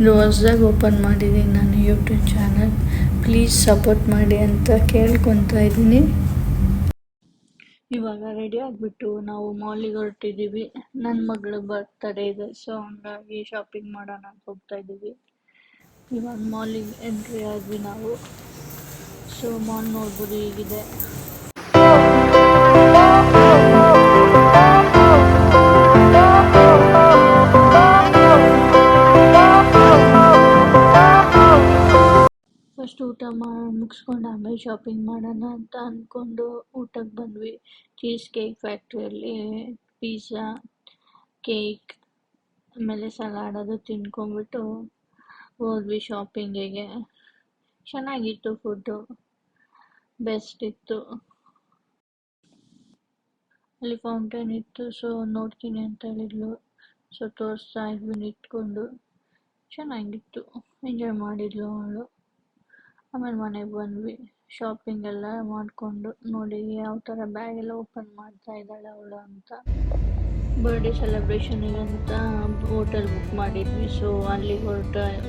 ಇದು ಹೊಸ್ದಾಗಿ ಓಪನ್ ಮಾಡಿದ್ದೀನಿ ನಾನು ಯೂಟ್ಯೂಬ್ ಚಾನಲ್. ಪ್ಲೀಸ್ ಸಪೋರ್ಟ್ ಮಾಡಿ ಅಂತ ಕೇಳ್ಕೊತಾ ಇದ್ದೀನಿ. ಇವಾಗ ರೆಡಿ ಆಗಿಬಿಟ್ಟು ನಾವು ಮಾಲಿಗೆ ಹೊರಟಿದ್ದೀವಿ. ನನ್ನ ಮಗಳ ಬರ್ತ್ಡೇ ಇದೆ, ಸೊ ಹಂಗಾಗಿ ಶಾಪಿಂಗ್ ಮಾಡೋಣ ಅಂತ ಹೋಗ್ತಾ ಇದ್ದೀವಿ. ಇವಾಗ ಮಾಲಿಗೆ ಎಂಟ್ರಿ ಆದ್ವಿ ನಾವು. ಸೊ ಮಾಲ್ ನೋಡ್ಬೋದು ಹೀಗಿದೆ. ಫಸ್ಟ್ ಊಟ ಮುಗಿಸ್ಕೊಂಡು ಆಮೇಲೆ ಶಾಪಿಂಗ್ ಮಾಡೋಣ ಅಂತ ಅಂದ್ಕೊಂಡು ಊಟಕ್ಕೆ ಬಂದ್ವಿ. ಚೀಸ್ ಕೇಕ್ ಫ್ಯಾಕ್ಟ್ರಿಯಲ್ಲಿ ಪಿಜ್ಜಾ, ಕೇಕ್ ಆಮೇಲೆ ಸಲಾಡ್ ಅದು ತಿನ್ಕೊಂಡ್ಬಿಟ್ಟು ಹೋದ್ವಿ ಶಾಪಿಂಗಿಗೆ. ಚೆನ್ನಾಗಿತ್ತು, ಫುಡ್ಡು ಬೆಸ್ಟ್ ಇತ್ತು. ಅಲ್ಲಿ ಫೌಂಟೇನ್ ಇತ್ತು, ಸೊ ನೋಡ್ತೀನಿ ಅಂತ ಹೇಳಿದ್ಲು. ಸೊ ತೋರಿಸ್ತಾ ಇದ್ವಿ ನಿಂತ್ಕೊಂಡು. ಚೆನ್ನಾಗಿತ್ತು, ಎಂಜಾಯ್ ಮಾಡಿದ್ಲು ಅವಳು. ಆಮೇಲೆ ಮನೆಗೆ ಬಂದ್ವಿ. ಶಾಪಿಂಗ್ ಎಲ್ಲ ಮಾಡಿಕೊಂಡು ನೋಡಿ ಯಾವ ಥರ ಬ್ಯಾಗ್ ಎಲ್ಲ ಓಪನ್ ಮಾಡ್ತಾ ಇದ್ದಾಳೆ ಅವಳು ಅಂತ. ಬರ್ಡೇ ಸೆಲೆಬ್ರೇಷನಿಗೆ ಅಂತ ಹೋಟೆಲ್ ಬುಕ್ ಮಾಡಿದ್ವಿ. ಸೊ ಅಲ್ಲಿಗೆ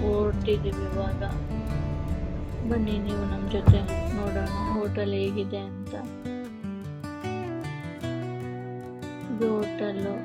ಹೊರಟಿದ್ದೀವಿ ಇವಾಗ. ಬನ್ನಿ ನೀವು ನಮ್ಮ ಜೊತೆ ನೋಡೋಣ ಹೋಟೆಲ್ ಹೇಗಿದೆ ಅಂತ. ಇದು ಹೋಟೆಲ್ಲು.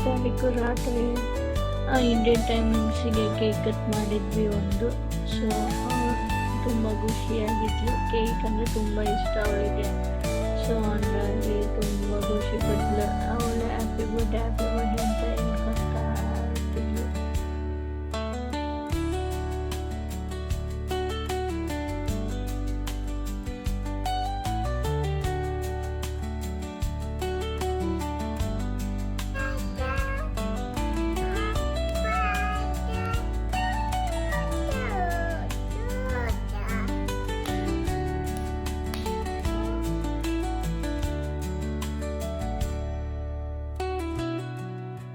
ತಾರೀಕು ರಾತ್ರಿ ಇಂಡಿಯನ್ ಟೈಮಿಂಗ್ಸಿಗೆ ಕೇಕ್ ಕಟ್ ಮಾಡಿದ್ವಿ ಒಂದು. ಸೊ ತುಂಬ ಖುಷಿಯಾಗಿದ್ಲು. ಕೇಕ್ ಅಂದರೆ ತುಂಬ ಇಷ್ಟ ಅವಳಿಗೆ. ಸೊ ಹಂಗಾಗಿ ತುಂಬ ಖುಷಿ ಪಟ್ಲು. ಅವಳು ಹ್ಯಾಪಿ ಬರ್ಡೇ ಅಂತ